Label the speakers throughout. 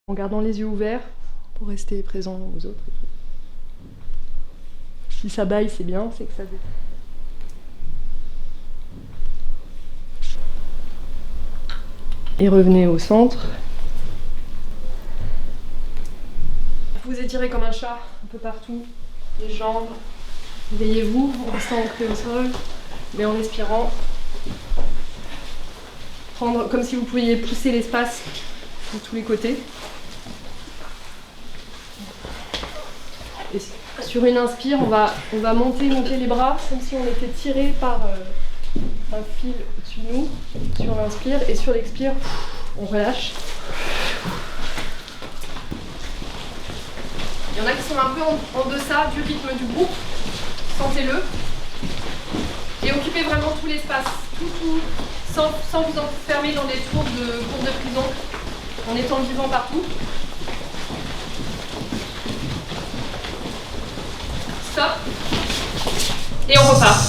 Speaker 1: En gardant les yeux ouverts pour rester présent aux autres. Si ça baille, c'est bien, c'est que ça détend. Et revenez au centre. Vous étirez comme un chat, un peu partout, les jambes. Veillez-vous en restant ancré au sol, mais en respirant. Prendre comme si vous pouviez pousser l'espace de tous les côtés. Et sur une inspire, on va monter les bras comme si on était tiré par un fil au-dessus de nous sur l'inspire, et sur l'expire, on relâche. Il y en a qui sont un peu en deçà du rythme du groupe, sentez-le. Et occupez vraiment tout l'espace, tout, sans vous enfermer dans des tours de prison, en étant vivant partout. Stop. Et on repart.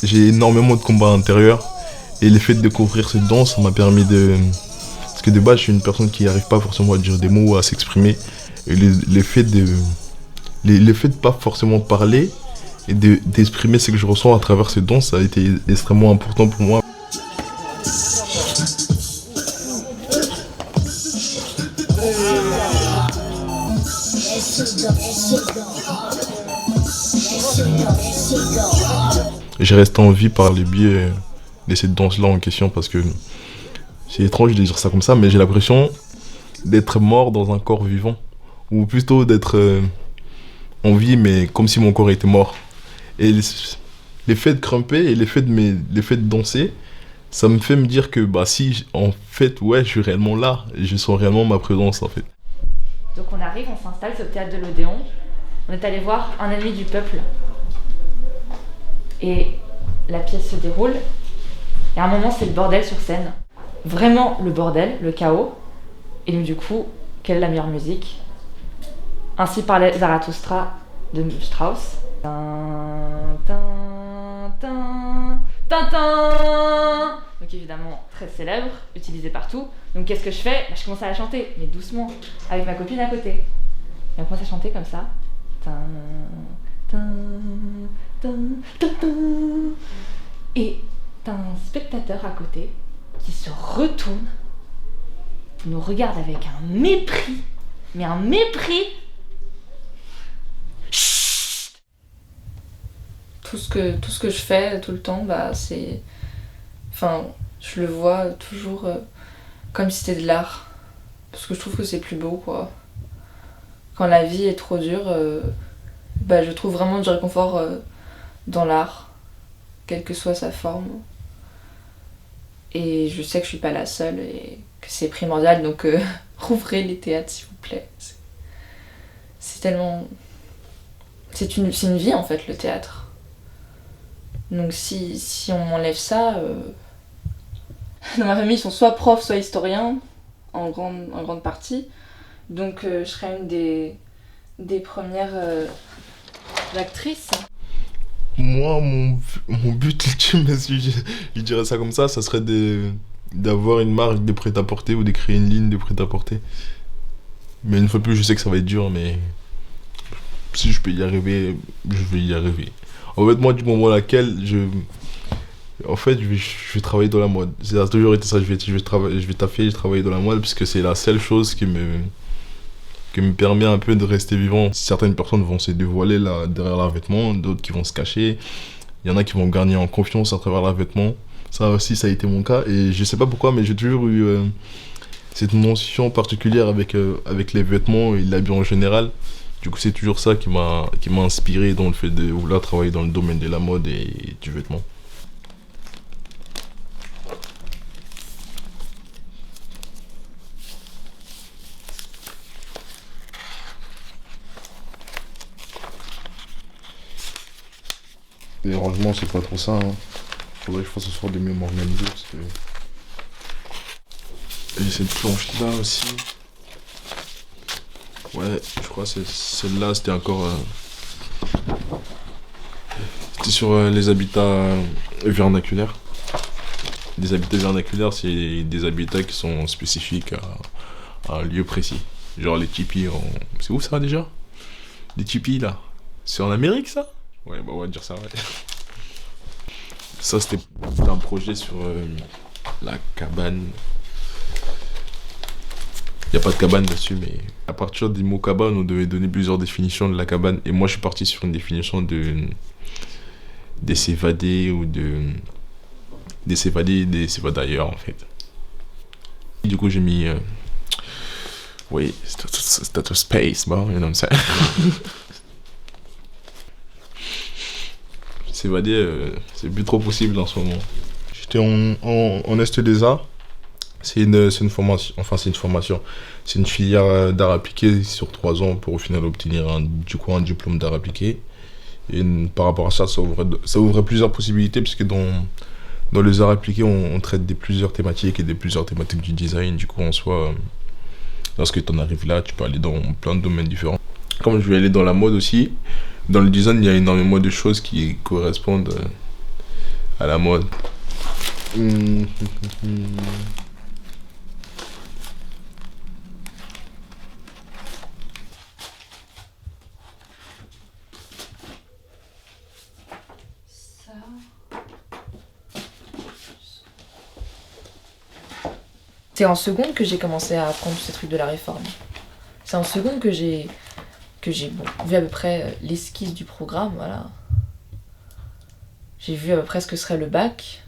Speaker 2: J'ai énormément de combats intérieurs et le fait de découvrir cette danse, ça m'a permis de... Parce que de base, je suis une personne qui n'arrive pas forcément à dire des mots, à s'exprimer. Et le fait de pas forcément parler et d'exprimer ce que je ressens à travers cette danse, ça a été extrêmement important pour moi. J'ai resté en vie par le biais de cette danse-là en question parce que c'est étrange de dire ça comme ça, mais j'ai l'impression d'être mort dans un corps vivant. Ou plutôt d'être en vie, mais comme si mon corps était mort. Et l'effet de crumper et l'effet de danser, ça me fait me dire que bah si, en fait, ouais, je suis réellement là. Et je sens réellement ma présence en fait.
Speaker 3: Donc on arrive, on s'installe, c'est au théâtre de l'Odéon. On est allé voir Un ennemi du peuple. Et la pièce se déroule. Et à un moment, c'est le bordel sur scène. Vraiment le bordel, le chaos. Et donc, du coup, quelle est la meilleure musique? Ainsi parlait Zarathustra de Strauss. Tin, tin, tin, tin, tin. Donc évidemment, très célèbre, utilisé partout. Donc qu'est-ce que je fais? Je commence à la chanter, mais doucement, avec ma copine à côté. Et on commence à chanter comme ça. Tin, tin, tin, tin, tin. Et t'as un spectateur à côté qui se retourne, nous regarde avec un mépris, mais un mépris. Chut.
Speaker 1: Tout ce que je fais tout le temps, bah c'est... Enfin, je le vois toujours comme si c'était de l'art. Parce que je trouve que c'est plus beau, quoi. Quand la vie est trop dure, bah je trouve vraiment du réconfort dans l'art, quelle que soit sa forme. Et je sais que je suis pas la seule et que c'est primordial, donc rouvrez les théâtres s'il vous plaît. C'est tellement... C'est une vie en fait, le théâtre. Donc si on m'enlève ça... Dans ma famille, ils sont soit profs, soit historiens, en grande partie. Donc je serais une des premières actrices.
Speaker 2: Moi, mon but ultime, si je dirais ça comme ça serait d'avoir une marque de prêt-à-porter ou de créer une ligne de prêt-à-porter. Mais une fois de plus, je sais que ça va être dur, mais si je peux y arriver, je vais y arriver. En fait, moi, du moment à laquelle je vais travailler dans la mode. Ça a toujours été ça, je vais travailler dans la mode, puisque c'est la seule chose qui me permet un peu de rester vivant. Certaines personnes vont se dévoiler là, derrière leurs vêtements, d'autres qui vont se cacher. Il y en a qui vont gagner en confiance à travers leurs vêtements. Ça aussi, ça a été mon cas. Et je sais pas pourquoi, mais j'ai toujours eu cette notion particulière avec les vêtements et l'habit en général, Du coup, c'est toujours ça qui m'a inspiré dans le fait de vouloir travailler dans le domaine de la mode et du vêtement. Les rangements, c'est pas trop ça. Faudrait que je fasse ce soir de mieux m'organiser. Parce que... Et cette planche-là aussi. Ouais, je crois que celle-là, c'était encore... C'était sur les habitats vernaculaires. Les habitats vernaculaires, c'est des habitats qui sont spécifiques à un lieu précis. Genre les tipis en... C'est où ça déjà? Les tipis là. C'est en Amérique ça? Ouais, bah on va dire ça, ouais. Ça, c'était un projet sur la cabane. Il n'y a pas de cabane dessus, mais à partir du mot cabane, on devait donner plusieurs définitions de la cabane. Et moi, je suis parti sur une définition de s'évader ou des s'évadailleurs, en fait. Et du coup, j'ai mis... oui, status space, bon, you know what I'm saying. S'évader, c'est plus trop possible en ce moment. J'étais en Est des Arts. C'est une formation. C'est une filière d'art appliqué sur 3 ans pour au final obtenir un diplôme d'art appliqué. Et par rapport à ça, ça ouvrait plusieurs possibilités puisque dans les arts appliqués, on traite de plusieurs thématiques et de plusieurs thématiques du design. Du coup, en soi, lorsque tu en arrives là, tu peux aller dans plein de domaines différents. Comme je vais aller dans la mode aussi, dans le design, il y a énormément de choses qui correspondent à la mode.
Speaker 1: C'est en seconde que j'ai commencé à apprendre tous ces trucs de la réforme. C'est en seconde que j'ai vu à peu près l'esquisse du programme, voilà. J'ai vu à peu près ce que serait le bac.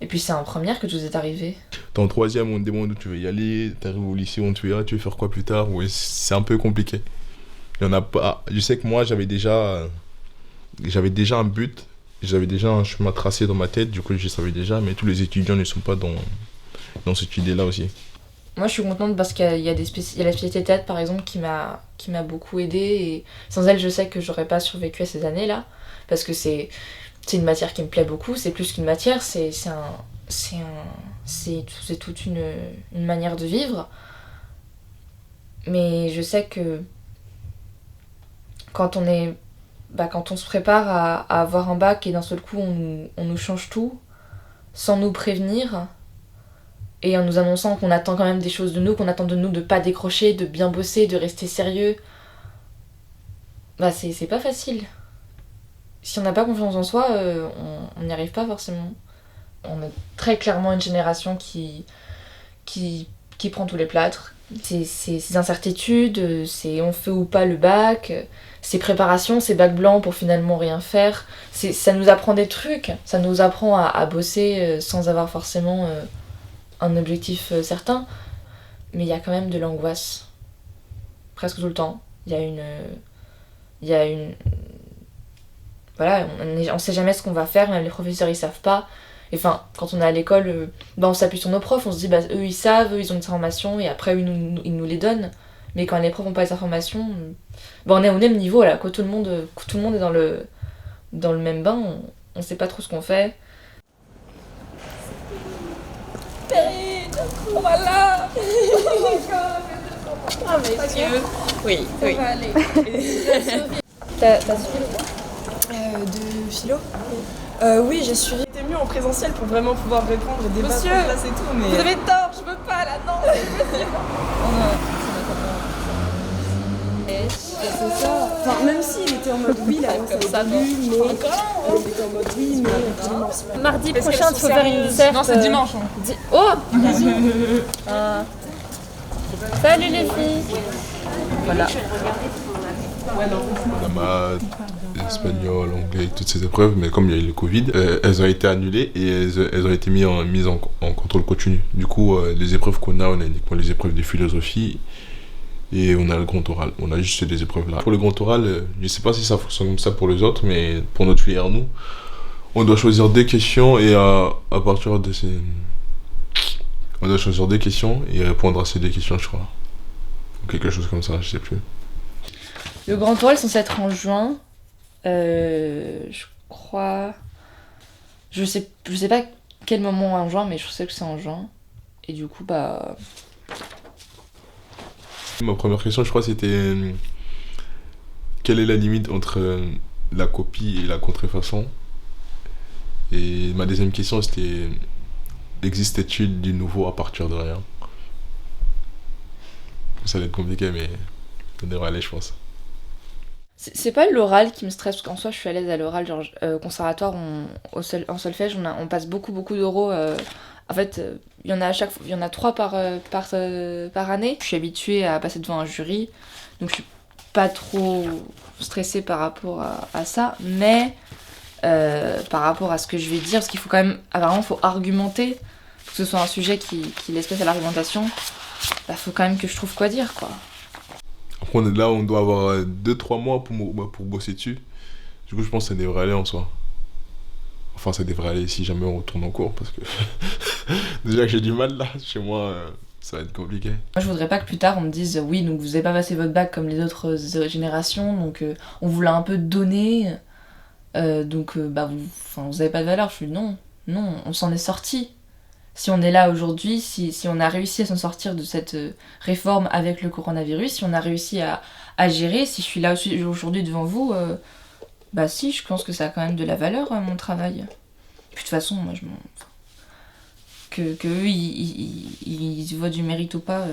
Speaker 1: Et puis c'est en première que tout est arrivé.
Speaker 2: T'es en 3e, on te demande où tu veux y aller. T'arrives au lycée, on te dit tu veux faire quoi plus tard. Oui, c'est un peu compliqué. Il y en a pas. Je sais que moi, j'avais déjà un but. J'avais déjà un chemin tracé dans ma tête. Du coup, je savais déjà. Mais tous les étudiants ne sont pas dans cette idée-là aussi.
Speaker 1: Moi, je suis contente parce qu'il y a la spécialité théâtre, par exemple, qui m'a beaucoup aidée. Et sans elle, je sais que j'aurais pas survécu à ces années-là. Parce que c'est une matière qui me plaît beaucoup. C'est plus qu'une matière, c'est toute une manière de vivre. Mais je sais que quand on se prépare à avoir un bac et d'un seul coup on nous change tout, sans nous prévenir, et en nous annonçant qu'on attend quand même des choses de nous, qu'on attend de nous de pas décrocher, de bien bosser, de rester sérieux, c'est pas facile. Si on n'a pas confiance en soi, on n'y arrive pas forcément. On est très clairement une génération qui prend tous les plâtres. Ces incertitudes, on fait ou pas le bac, ces préparations, ces bacs blancs pour finalement rien faire. Ça nous apprend des trucs, ça nous apprend à bosser sans avoir forcément un objectif certain. Mais il y a quand même de l'angoisse. Presque tout le temps. Il y a une... Voilà, on sait jamais ce qu'on va faire, même les professeurs ils savent pas. Et enfin, quand on est à l'école, on s'appuie sur nos profs, on se dit eux ils savent, eux ils ont des informations et après ils nous les donnent. Mais quand les profs n'ont pas les informations, on est au même niveau là, tout le monde est dans le même bain, on sait pas trop ce qu'on fait.
Speaker 4: Voilà. Ah messieurs. Oui. Ça va aller.
Speaker 1: T'as suivi
Speaker 4: de philo. Oui, j'ai suivi. C'était mieux en présentiel pour vraiment pouvoir répondre et débattre
Speaker 5: Monsieur,
Speaker 4: en classe et tout, mais...
Speaker 5: Vous avez tort, je veux pas là, non, c'est possible.
Speaker 4: C'est ça. Enfin, même s'il était en mode oui, là,
Speaker 5: Comme ça,
Speaker 4: mais... il était en mode oui, mais dimanche.
Speaker 5: Mardi prochain, il faut faire une disserte. Non, c'est dimanche.
Speaker 1: Oh. Salut les filles. Voilà.
Speaker 2: La maths, l'espagnol, l'anglais, toutes ces épreuves, mais comme il y a eu le Covid, elles ont été annulées et elles ont été mises en contrôle continu. Du coup, les épreuves qu'on a, on a uniquement les épreuves de philosophie et on a le grand oral. On a juste ces 2 épreuves là. Pour le grand oral, je sais pas si ça fonctionne comme ça pour les autres, mais pour notre filière, nous, on doit choisir 2 questions et à partir de ces... On doit choisir 2 questions et répondre à ces 2 questions, je crois. Ou quelque chose comme ça, je sais plus.
Speaker 1: Le grand oral est censé être en juin. Je crois... Je sais pas quel moment en juin, mais je sais que c'est en juin. Et du coup, bah...
Speaker 2: Ma première question, je crois, c'était... Quelle est la limite entre la copie et la contrefaçon? Et ma deuxième question, c'était... Existe-t-il du nouveau à partir de rien? Ça va être compliqué, mais ça devrait aller, je pense.
Speaker 1: C'est pas l'oral qui me stresse, parce qu'en soi, je suis à l'aise à l'oral. Genre, conservatoire, en solfège, on passe beaucoup d'oraux. En fait, il y en a 3 par année. Je suis habituée à passer devant un jury, donc je suis pas trop stressée par rapport à ça. Mais par rapport à ce que je vais dire, parce qu'il faut quand même... Apparemment, il faut argumenter. Faut que ce soit un sujet qui laisse place à l'argumentation. Bah, faut quand même que je trouve quoi dire, quoi.
Speaker 2: Après, on est là, on doit avoir 2-3 mois pour bosser dessus. Du coup, je pense que ça devrait aller en soi. Enfin, ça devrait aller si jamais on retourne en cours, parce que déjà que j'ai du mal là, chez moi, ça va être compliqué.
Speaker 1: Moi, je voudrais pas que plus tard on me dise oui, donc vous avez pas passé votre bac comme les autres générations, donc on vous l'a un peu donné, donc bah vous avez pas de valeur. Je suis non, on s'en est sorti. Si on est là aujourd'hui, si on a réussi à s'en sortir de cette réforme avec le coronavirus, si on a réussi à gérer, si je suis là aussi aujourd'hui devant vous, bah si, je pense que ça a quand même de la valeur, mon travail. Puis de toute façon, moi je m'en... Que eux, ils voient du mérite ou pas,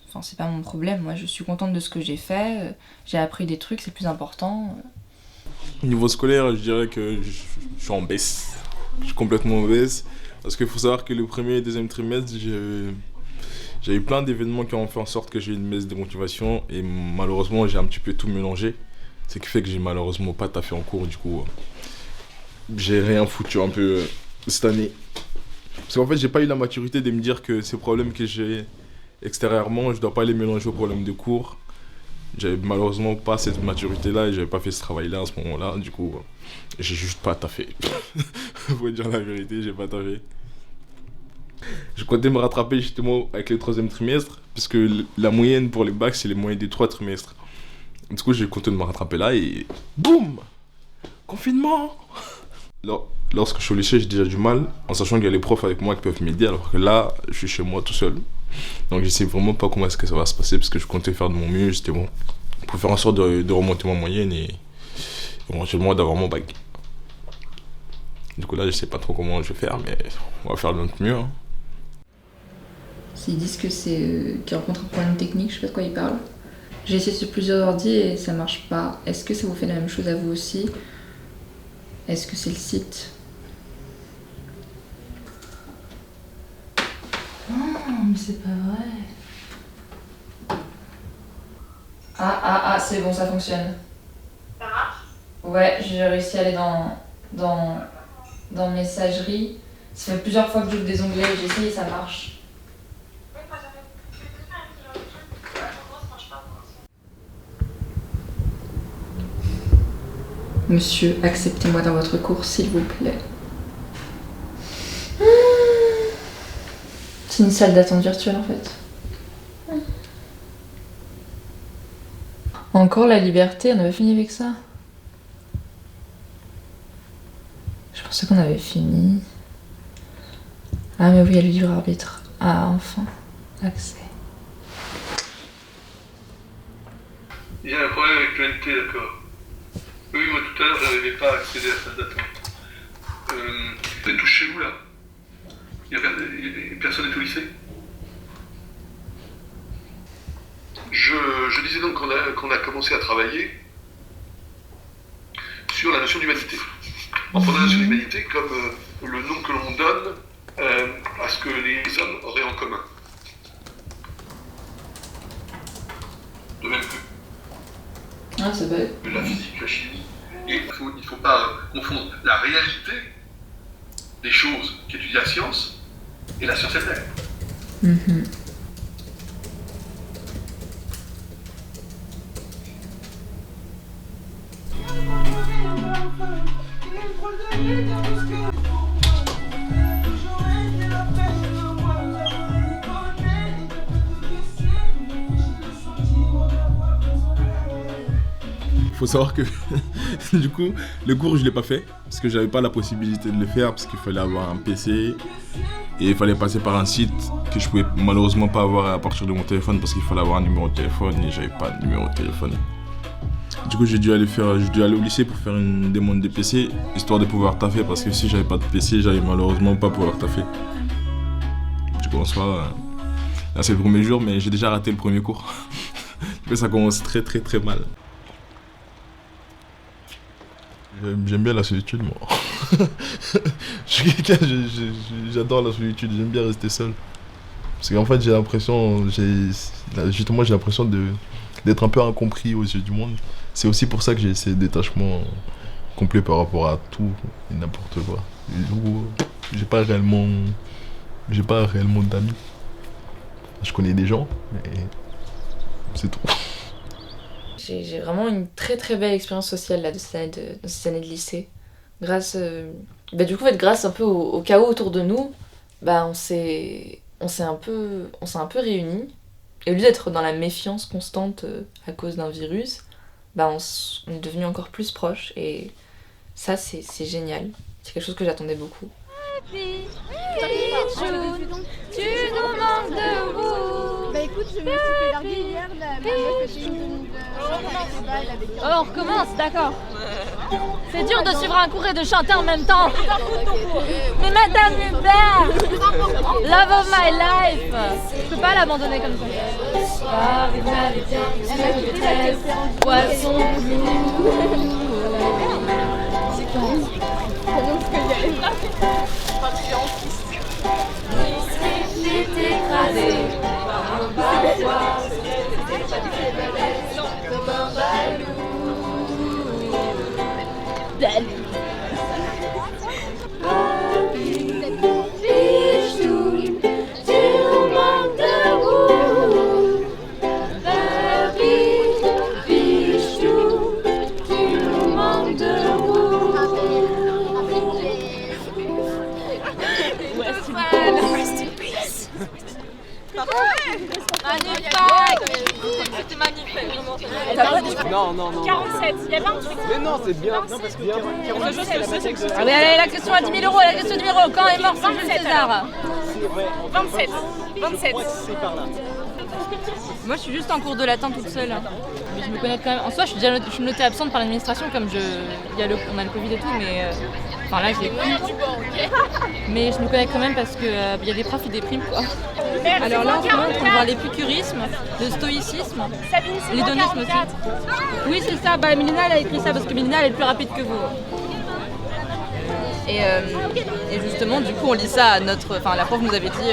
Speaker 1: enfin c'est pas mon problème. Moi je suis contente de ce que j'ai fait, j'ai appris des trucs, c'est plus important.
Speaker 2: Au niveau scolaire, je dirais que je suis en baisse. Je suis complètement en baisse. Parce qu'il faut savoir que le premier et deuxième trimestre, j'ai eu plein d'événements qui ont fait en sorte que j'ai eu une baisse de motivation. Et malheureusement, j'ai un petit peu tout mélangé. Ce qui fait que j'ai malheureusement pas taffé en cours. Du coup, j'ai rien foutu un peu cette année. Parce qu'en fait, j'ai pas eu la maturité de me dire que ces problèmes que j'ai extérieurement, je dois pas les mélanger aux problèmes de cours. J'avais malheureusement pas cette maturité-là et j'avais pas fait ce travail-là à ce moment-là. Du coup, j'ai juste pas taffé. Faut dire la vérité, j'ai pas taffé. Je comptais me rattraper justement avec le 3e trimestre, puisque la moyenne pour les bacs, c'est les moyennes des 3 trimestres. Du coup, j'ai compté de me rattraper là et boum! Confinement! Lorsque je suis au lycée, j'ai déjà du mal, en sachant qu'il y a les profs avec moi qui peuvent m'aider, alors que là, je suis chez moi tout seul. Donc je sais vraiment pas comment est-ce que ça va se passer, parce que je comptais faire de mon mieux, c'était bon, pour faire en sorte de remonter ma moyenne et éventuellement d'avoir mon bac. Du coup là, je sais pas trop comment je vais faire, mais on va faire de notre mieux. Hein.
Speaker 1: S'ils disent que qu'ils rencontrent un problème technique, je sais pas de quoi ils parlent. J'ai essayé sur plusieurs ordi et ça marche pas. Est-ce que ça vous fait la même chose à vous aussi? Est-ce que c'est le site? Non, mais c'est pas vrai. Ah, c'est bon, ça fonctionne.
Speaker 5: Ça marche?
Speaker 1: Ouais, j'ai réussi à aller dans messagerie. Ça fait plusieurs fois que j'ouvre des onglets, j'ai essayé et ça marche. Monsieur, acceptez-moi dans votre cours, s'il vous plaît. C'est une salle d'attente virtuelle en fait. Encore la liberté, on avait fini avec ça. Je pensais qu'on avait fini. Ah mais oui, il y a le libre arbitre. Ah, enfin, accès.
Speaker 6: Il y a un problème avec l'UNT, d'accord. Oui, moi tout à l'heure, je n'arrivais pas à accéder à la salle d'attente. Vous êtes tous chez vous là? Personne n'est au lycée? Je disais donc qu'on a commencé à travailler sur la notion d'humanité. En prenant la notion d'humanité comme le nom que l'on donne à ce que les hommes auraient en commun. De même que
Speaker 1: Ah, ça va être...
Speaker 6: la physique, la chimie. Et il ne faut pas confondre la réalité des choses qu'étudie la science et la science elle-même.
Speaker 2: Faut savoir que du coup, le cours je l'ai pas fait parce que j'avais pas la possibilité de le faire parce qu'il fallait avoir un PC et il fallait passer par un site que je pouvais malheureusement pas avoir à partir de mon téléphone parce qu'il fallait avoir un numéro de téléphone et j'avais pas de numéro de téléphone. Du coup, j'ai dû aller au lycée pour faire une demande de PC histoire de pouvoir taffer parce que si j'avais pas de PC, j'allais malheureusement pas pouvoir taffer. Du coup, en soi, là c'est le premier jour mais j'ai déjà raté le premier cours. Du coup, ça commence très mal. J'aime bien la solitude, moi. Je suis quelqu'un, j'adore la solitude, j'aime bien rester seul. Parce qu'en fait, j'ai l'impression d'être un peu incompris aux yeux du monde. C'est aussi pour ça que j'ai ces détachements complets par rapport à tout et n'importe quoi. J'ai pas réellement d'amis. Je connais des gens, mais c'est tout.
Speaker 1: J'ai vraiment une très belle expérience sociale là, de ces années de lycée. Grâce un peu au chaos autour de nous, on s'est un peu réunis. Et au lieu d'être dans la méfiance constante à cause d'un virus, on est devenus encore plus proches. Et ça, c'est génial. C'est quelque chose que j'attendais beaucoup.
Speaker 5: Tu nous manques debout.
Speaker 7: Bah écoute, je me suis fait larguer hier, la meuf était une tenue de chante avec les balles, avec
Speaker 5: Oh, on recommence, d'accord. C'est dur de suivre un cours et de chanter en même temps. Mais Madame Hubert, love of my life. Je peux pas l'abandonner comme ça. Poisson.
Speaker 1: Écrasé par un barbois, comme un balou. Bichou, tu nous manques debout. Bichou, tu nous manques debout.
Speaker 5: Magnifique! C'était magnifique, vraiment.
Speaker 8: Non.
Speaker 5: 47, il y a 28.
Speaker 8: Mais non, c'est bien. Non, parce que bien.
Speaker 5: Allez, la question à 10 000 euros, la question numéro. Quand est mort Jules César? 27. 27.
Speaker 8: C'est par là.
Speaker 3: Moi, je suis juste en cours de latin toute seule. Mais je me connais quand même. En soi, je suis notée absente par l'administration comme on a le Covid et tout, mais enfin là, je l'ai plus. Mais je me connais quand même parce que y a des profs qui dépriment quoi. Alors là, en ce moment, on voit l'épicurisme, le stoïcisme, l'hédonisme aussi. Oui, c'est ça. Mélina, elle a écrit ça parce que Mélina, elle est plus rapide que vous. Et justement, du coup, on lit ça à enfin, la prof nous avait dit.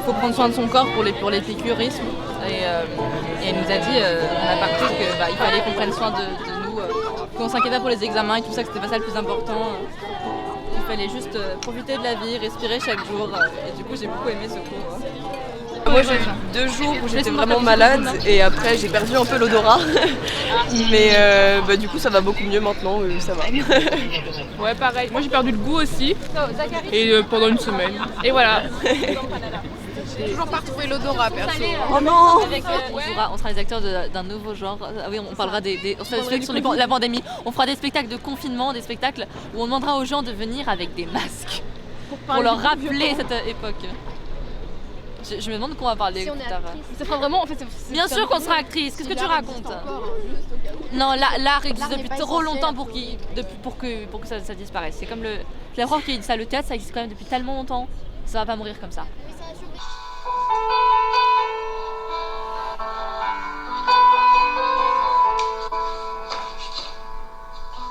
Speaker 3: Il faut prendre soin de son corps pour l'épicurisme et elle nous a dit on a parti qu'il fallait qu'on prenne soin de nous, qu'on s'inquiétait pour les examens et tout ça, que c'était pas ça le plus important, il fallait juste profiter de la vie, respirer chaque jour et du coup j'ai beaucoup aimé ce cours.
Speaker 9: Moi j'ai eu 2 jours où j'étais vraiment malade et après j'ai perdu un peu l'odorat mais du coup ça va beaucoup mieux maintenant, ça va.
Speaker 10: Ouais pareil, moi j'ai perdu le goût aussi et pendant une semaine et voilà.
Speaker 7: J'ai toujours pas retrouvé l'odorat perso.
Speaker 9: Oh non.
Speaker 3: On sera les acteurs d'un nouveau genre. Ah oui, on parlera on fera des spectacles sur la pandémie. On fera des spectacles de confinement, des spectacles où on demandera aux gens de venir avec des masques pour leur rappeler cette époque. Je me demande qu'on va parler plus tard.
Speaker 5: Ça fera vraiment, en fait,
Speaker 3: Bien sûr qu'on sera actrice. Qu'est-ce que tu racontes? Non, l'art existe depuis trop longtemps pour que ça disparaisse. C'est comme la prof qui dit ça, le théâtre ça existe quand même depuis tellement longtemps. Ça va pas mourir comme ça.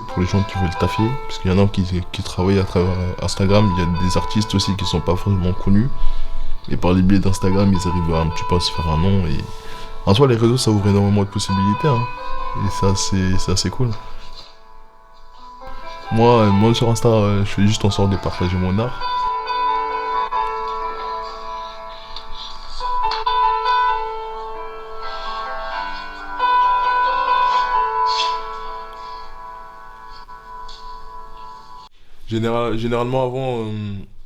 Speaker 2: Pour les gens qui veulent taffer, parce qu'il y en a qui travaillent à travers Instagram, il y a des artistes aussi qui sont pas vraiment connus. Et par les biais d'Instagram, ils arrivent un petit peu à se faire un nom. Et en soi, les réseaux, ça ouvre énormément de possibilités. Hein. Et ça, c'est assez cool. Moi sur Insta, je fais juste en sorte de partager mon art. Généralement, avant,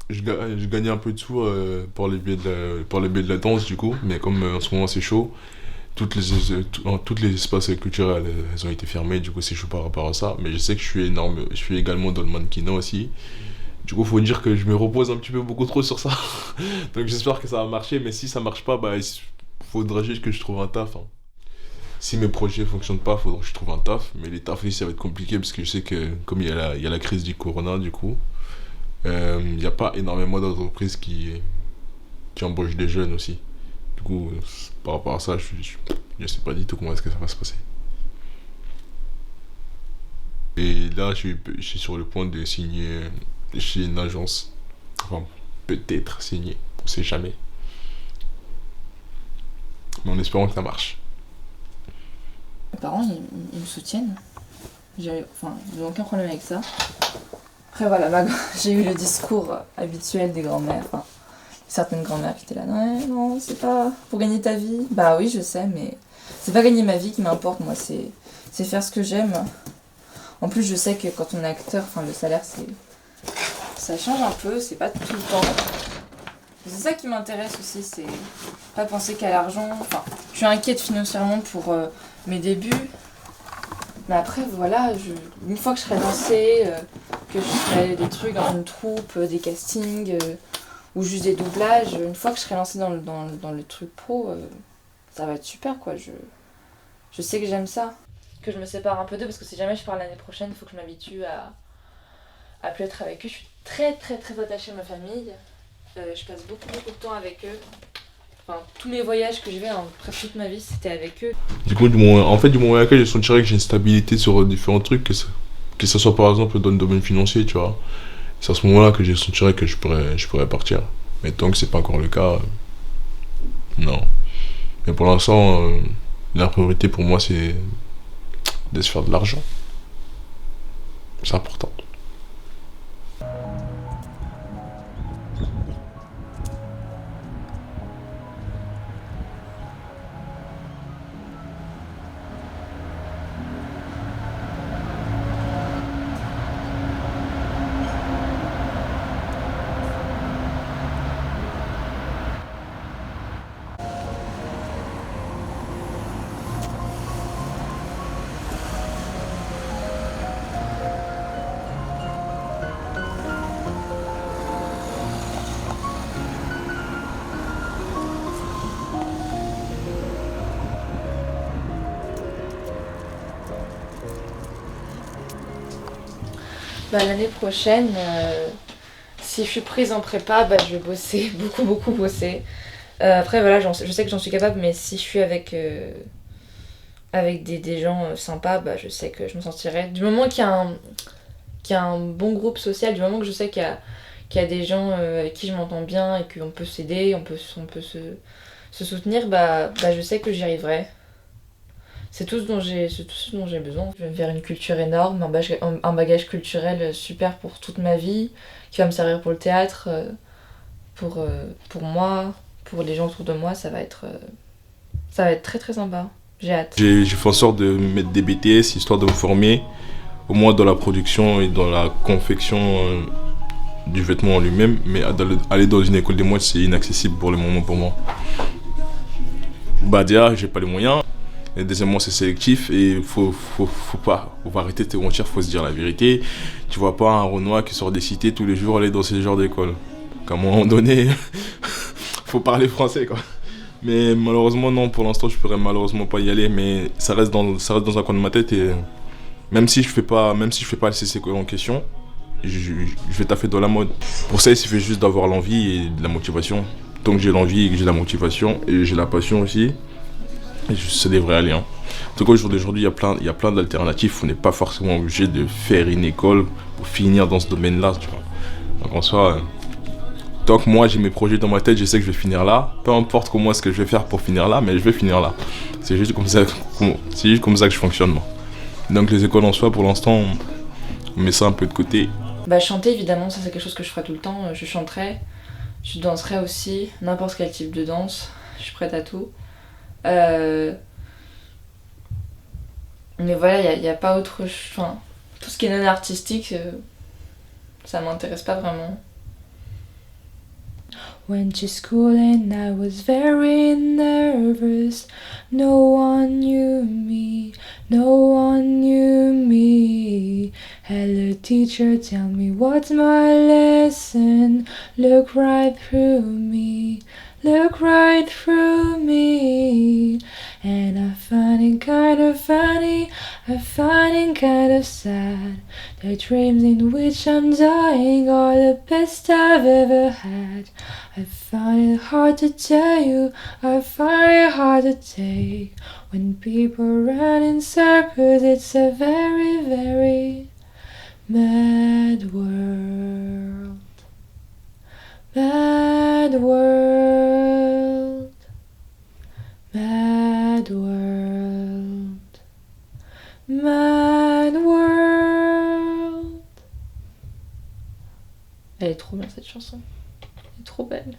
Speaker 2: je gagnais un peu de sous pour les billets de la danse, du coup. Mais comme en ce moment, c'est chaud, toutes les espaces culturels, elles ont été fermés. Du coup, c'est chaud par rapport à ça. Mais je sais que je suis également dans le mannequinat aussi. Du coup, faut dire que je me repose un petit peu beaucoup trop sur ça. Donc, j'espère que ça va marcher. Mais si ça marche pas, bah, il faudra juste que je trouve un taf, hein. Si mes projets fonctionnent pas, il faudra que je trouve un taf. Mais les tafs ici, ça va être compliqué parce que je sais que, comme il y a la crise du corona, du coup, il n'y a pas énormément d'entreprises qui embauchent des jeunes aussi. Du coup, par rapport à ça, je sais pas du tout comment est-ce que ça va se passer. Et là, je suis sur le point de signer chez une agence. Enfin, peut-être signer, on sait jamais. Mais en espérant que ça marche.
Speaker 1: Mes parents, ils me soutiennent. Ils n'ont aucun problème avec ça. Après, voilà, j'ai eu le discours habituel des grands-mères. Enfin, certaines grands-mères qui étaient là. Non, c'est pas pour gagner ta vie. Bah oui, je sais, mais c'est pas gagner ma vie qui m'importe. Moi, c'est faire ce que j'aime. En plus, je sais que quand on est acteur, le salaire, ça change un peu. C'est pas tout le temps. C'est ça qui m'intéresse aussi, c'est pas penser qu'à l'argent. Enfin, je suis inquiète financièrement pour mes débuts. Mais après, voilà, une fois que je serai lancée, que je ferai des trucs dans une troupe, des castings, ou juste des doublages, une fois que je serai lancée dans le truc pro, ça va être super, quoi. Je sais que j'aime ça. Que je me sépare un peu d'eux, parce que si jamais je pars l'année prochaine, il faut que je m'habitue à plus être avec eux. Je suis très très très attachée à ma famille. Je passe beaucoup de temps avec eux. Enfin, tous mes voyages que j'ai fait, presque toute ma vie, c'était avec eux.
Speaker 2: Du coup, du moment où je sentirais que j'ai une stabilité sur différents trucs, que ce soit par exemple dans le domaine financier, tu vois. C'est à ce moment-là que je sentirais que je pourrais partir. Mais tant que c'est pas encore le cas, non. Mais pour l'instant, la priorité pour moi, c'est de se faire de l'argent. C'est important.
Speaker 1: L'année prochaine, si je suis prise en prépa, je vais bosser, beaucoup bosser. Après, voilà, je sais que j'en suis capable, mais si je suis avec des gens sympas, je sais que je me sentirai. Du moment qu'il y a un bon groupe social, du moment que je sais qu'il y a des gens avec qui je m'entends bien et qu'on peut s'aider, on peut se soutenir, je sais que j'y arriverai. C'est tout ce dont j'ai besoin. Je vais me faire une culture énorme, un bagage culturel super pour toute ma vie, qui va me servir pour le théâtre, pour moi, pour les gens autour de moi. Ça va être très très sympa. J'ai hâte.
Speaker 2: J'ai fait en sorte de mettre des BTS, histoire de me former, au moins dans la production et dans la confection du vêtement en lui-même. Mais aller dans une école des modes, c'est inaccessible pour le moment pour moi. Déjà, j'ai pas les moyens. Et deuxièmement, c'est sélectif et faut pas arrêter de te mentir, faut se dire la vérité. Tu vois pas un Renoir qui sort des cités tous les jours aller dans ce genre d'école. Qu'à un moment donné, faut parler français, quoi. Mais malheureusement, non, pour l'instant, je pourrais malheureusement pas y aller, mais ça reste dans un coin de ma tête et même si je fais pas le CC en question, je vais taffer dans la mode. Pour ça, il suffit juste d'avoir l'envie et de la motivation. Tant que j'ai l'envie et que j'ai la motivation et j'ai la passion aussi, ça devrait aller. En tout cas, au jour d'aujourd'hui, il y a plein d'alternatives. On n'est pas forcément obligé de faire une école pour finir dans ce domaine-là, tu vois. Donc en soi, tant que moi j'ai mes projets dans ma tête, je sais que je vais finir là. Peu importe comment est-ce que je vais faire pour finir là, mais je vais finir là. C'est juste comme ça que je fonctionne, moi. Donc les écoles en soi, pour l'instant, on met ça un peu de côté.
Speaker 1: Chanter, évidemment, ça c'est quelque chose que je ferai tout le temps. Je chanterai, je danserai aussi, n'importe quel type de danse. Je suis prête à tout. Mais voilà, il n'y a pas autre chose. Tout ce qui est non artistique, Ça m'intéresse pas vraiment.
Speaker 11: Went to school and I was very nervous. No one knew me, no one knew me. Hello teacher, tell me what's my lesson. Look right through me, look right through me. And I find it kind of funny, I find it kind of sad. The dreams in which I'm dying are the best I've ever had. I find it hard to tell you, I find it hard to take. When people run in circles, it's a very, very mad world. Mad world. Mad world. Mad world.
Speaker 1: Elle est trop bien cette chanson. Elle est trop belle.